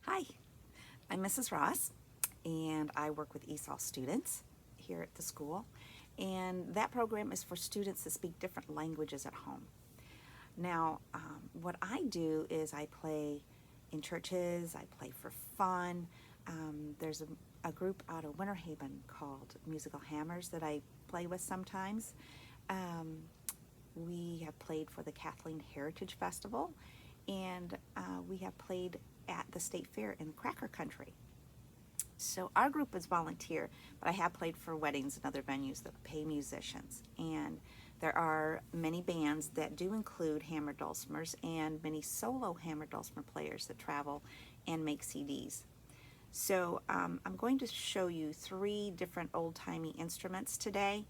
Hi, I'm Mrs. Ross, and I work with ESOL students here at the school. And that program is for students that speak different languages at home. Now, what I do is I play in churches, I play for fun. There's a group out of Winter Haven called Musical Hammers that I play with sometimes. We have played for the Kathleen Heritage Festival, and we have played at the State Fair in the Cracker Country. So our group is volunteer, but I have played for weddings and other venues that pay musicians. And there are many bands that do include hammer dulcimers and many solo hammer dulcimer players that travel and make CDs. So I'm going to show you 3 different old-timey instruments today,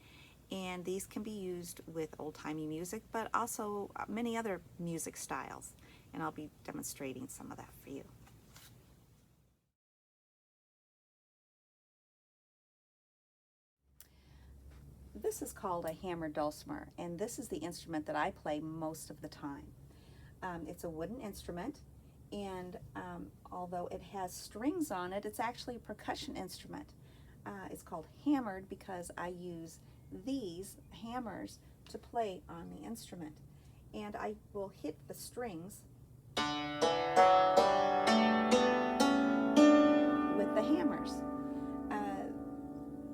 and these can be used with old-timey music, but also many other music styles. And I'll be demonstrating some of that for you. This is called a hammer dulcimer, and this is the instrument that I play most of the time. It's a wooden instrument, and although it has strings on it, it's actually a percussion instrument. It's called hammered because I use these hammers to play on the instrument. And I will hit the strings with the hammers.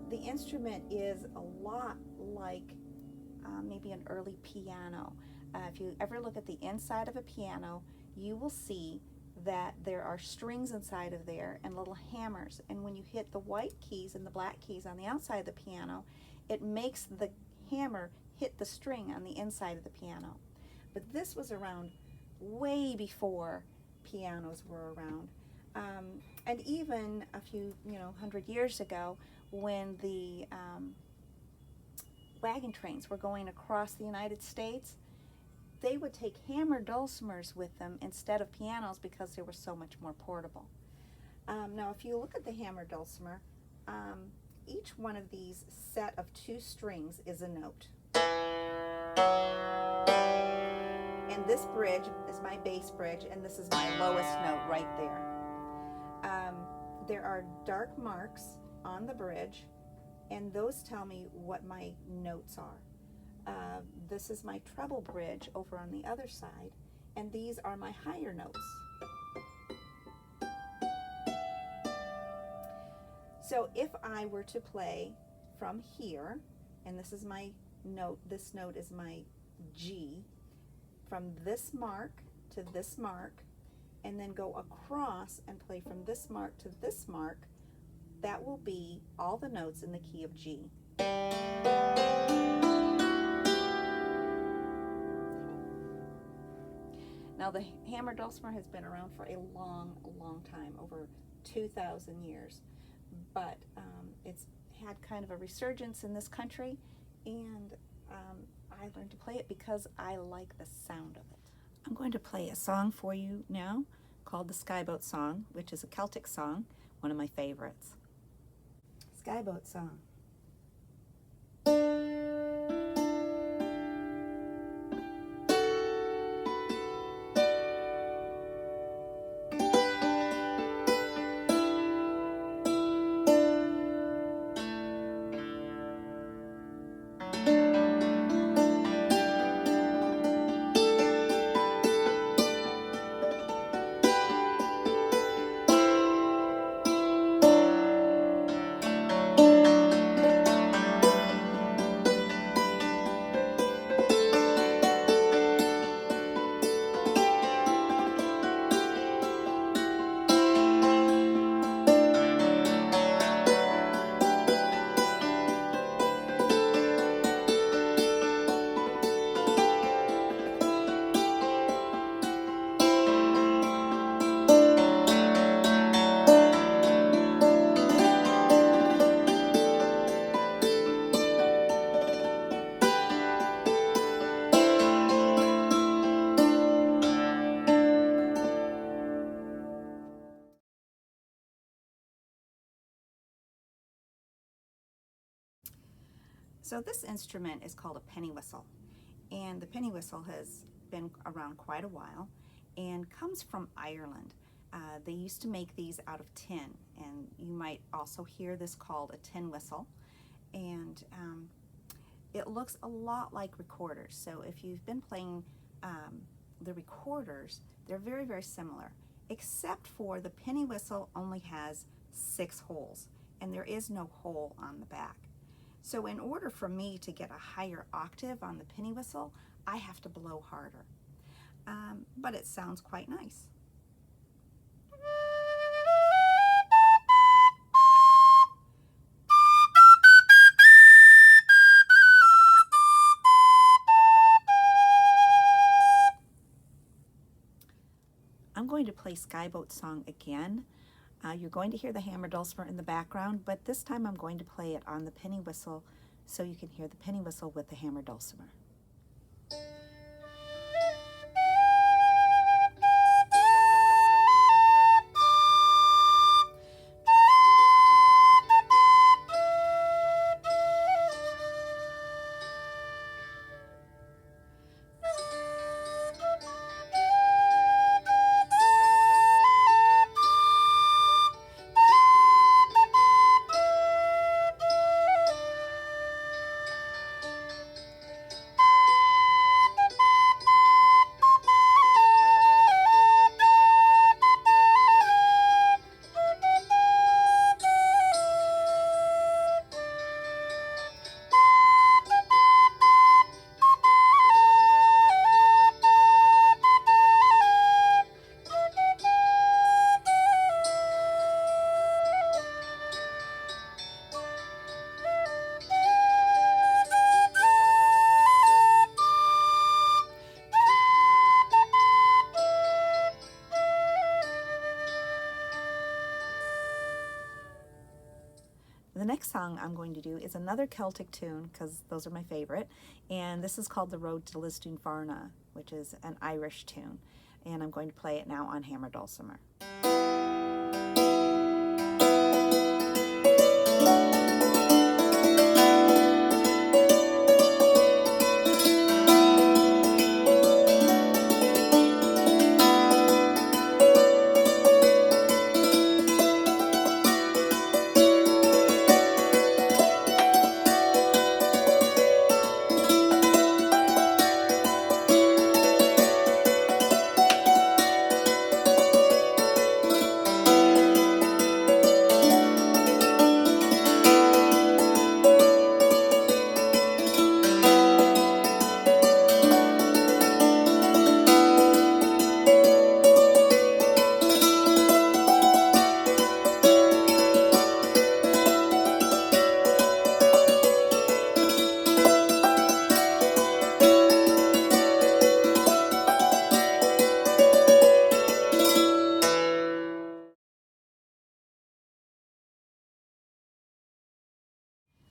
The instrument is a lot like maybe an early piano. If you ever look at the inside of a piano, you will see that there are strings inside of there and little hammers. And when you hit the white keys and the black keys on the outside of the piano, it makes the hammer hit the string on the inside of the piano. But this was around way before pianos were around. And even a few, 100 years ago, when the wagon trains were going across the United States, they would take hammer dulcimers with them instead of pianos because they were so much more portable. Now, if you look at the hammer dulcimer, each one of these set of 2 strings is a note. And this bridge is my bass bridge, and this is my lowest note right there. There are dark marks on the bridge, and those tell me what my notes are. This is my treble bridge over on the other side, and these are my higher notes. So if I were to play from here, and this is my note, this note is my G, from this mark to this mark, and then go across and play from this mark to this mark, that will be all the notes in the key of G. Now, the hammer dulcimer has been around for a long, long time, over 2,000 years, but it's had kind of a resurgence in this country, and I learned to play it because I like the sound of it. I'm going to play a song for you now called the Skyboat Song, which is a Celtic song, one of my favorites. Skyboat Song. So this instrument is called a penny whistle, and the penny whistle has been around quite a while and comes from Ireland. They used to make these out of tin, and you might also hear this called a tin whistle. And it looks a lot like recorders. So if you've been playing the recorders, they're very, very similar, except for the penny whistle only has 6 holes, and there is no hole on the back. So in order for me to get a higher octave on the penny whistle, I have to blow harder. But it sounds quite nice. I'm going to play Skyboat Song again. You're going to hear the hammer dulcimer in the background, but this time I'm going to play it on the penny whistle so you can hear the penny whistle with the hammer dulcimer. The next song I'm going to do is another Celtic tune, because those are my favorite, and this is called The Road to Lisdoonvarna, which is an Irish tune, and I'm going to play it now on hammer dulcimer.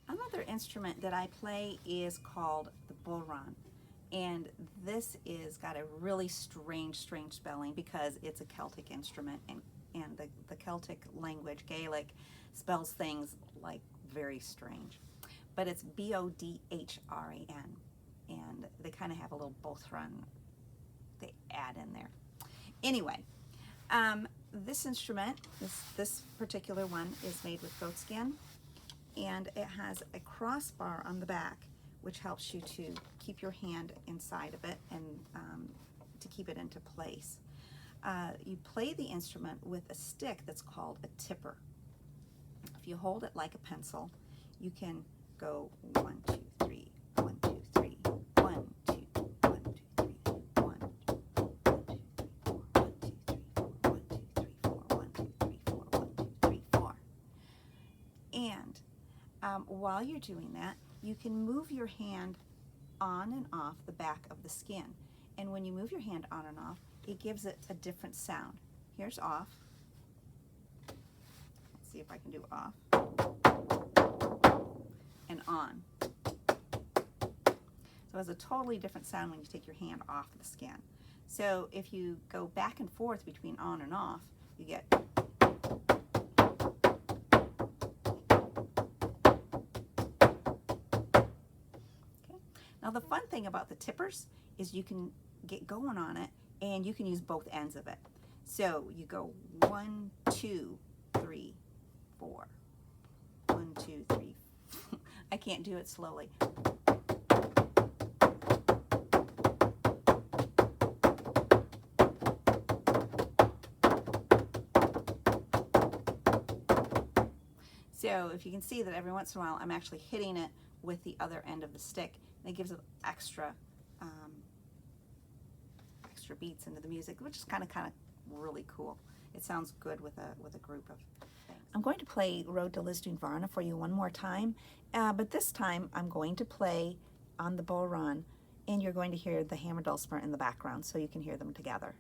Another instrument that I play is called the bodhrán, and this is got a really strange spelling because it's a Celtic instrument, and the Celtic language, Gaelic, spells things like very strange. But it's B-O-D-H-R-A-N, and they kind of have a little bodhrán they add in there. Anyway, this instrument, this particular one, is made with goat skin, and it has a crossbar on the back, which helps you to keep your hand inside of it and to keep it into place. You play the instrument with a stick that's called a tipper. If you hold it like a pencil, you can go 1, 2, 3, 1, 2, 3, 1, 2, 1, 2, 3, 1, 2, 1, 2, 3, 4, 1, 2, 3, 4, 1, 2, 3, 4, 1, 2, 3, 4. And while you're doing that, you can move your hand on and off the back of the skin. And when you move your hand on and off, it gives it a different sound. Here's off. Let's see if I can do off. And on. So it has a totally different sound when you take your hand off the skin. So if you go back and forth between on and off, you get. Now the fun thing about the tippers is you can get going on it and you can use both ends of it. So you go 1, 2, 3, 4. 1, 2, 3. I can't do it slowly. So if you can see that every once in a while I'm actually hitting it with the other end of the stick, and it gives it extra extra beats into the music, which is kind of really cool. It sounds good with a group of things. I'm going to play Road to Lisdoon Varna for you one more time, but this time I'm going to play on the bodhrán, and you're going to hear the hammer dulcimer in the background, so you can hear them together.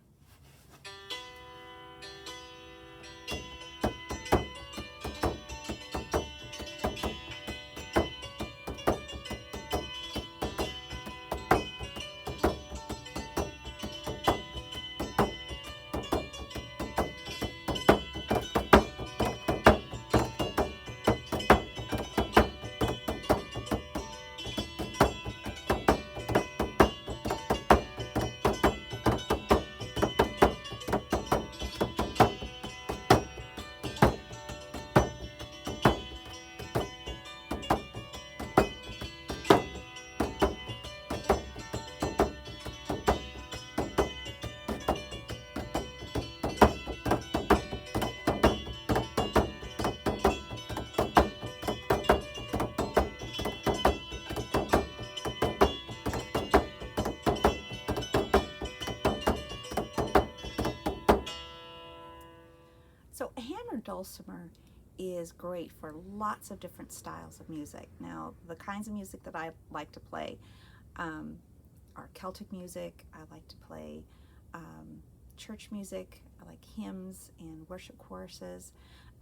So a hammer dulcimer is great for lots of different styles of music. Now, the kinds of music that I like to play are Celtic music. I like to play church music. I like hymns and worship choruses.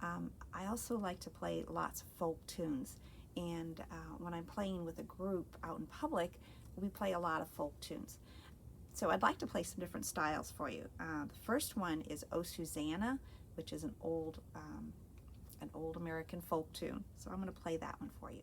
I also like to play lots of folk tunes. And when I'm playing with a group out in public, we play a lot of folk tunes. So I'd like to play some different styles for you. The first one is O Susanna, which is an old American folk tune. So I'm going to play that one for you.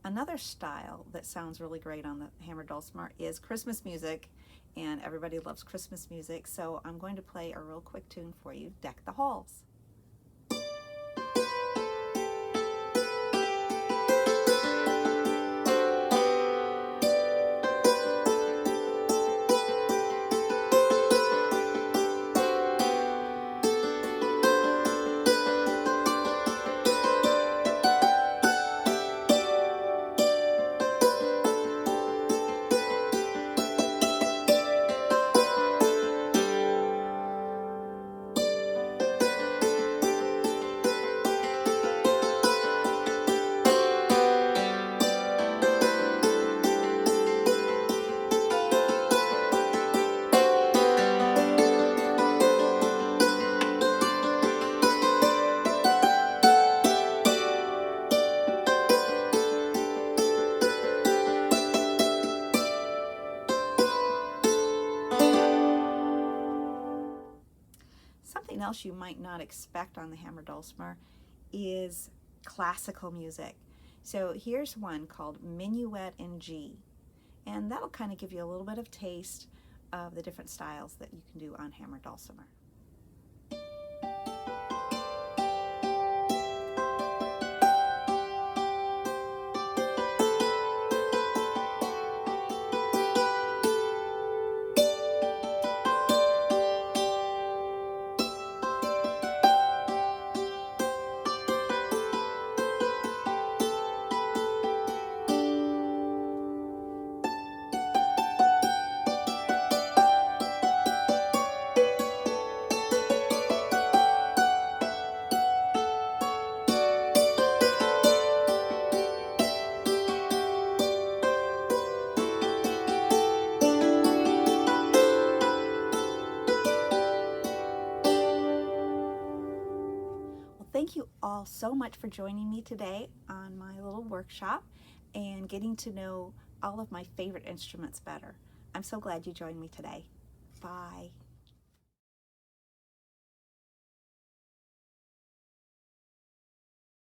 Another style that sounds really great on the hammer dulcimer is Christmas music, and everybody loves Christmas music, so I'm going to play a real quick tune for you, Deck the Halls. Something else you might not expect on the hammer dulcimer is classical music. So here's one called Minuet in G, and that'll kind of give you a little bit of taste of the different styles that you can do on hammered dulcimer. Thank you all so much for joining me today on my little workshop and getting to know all of my favorite instruments better. I'm so glad you joined me today. Bye.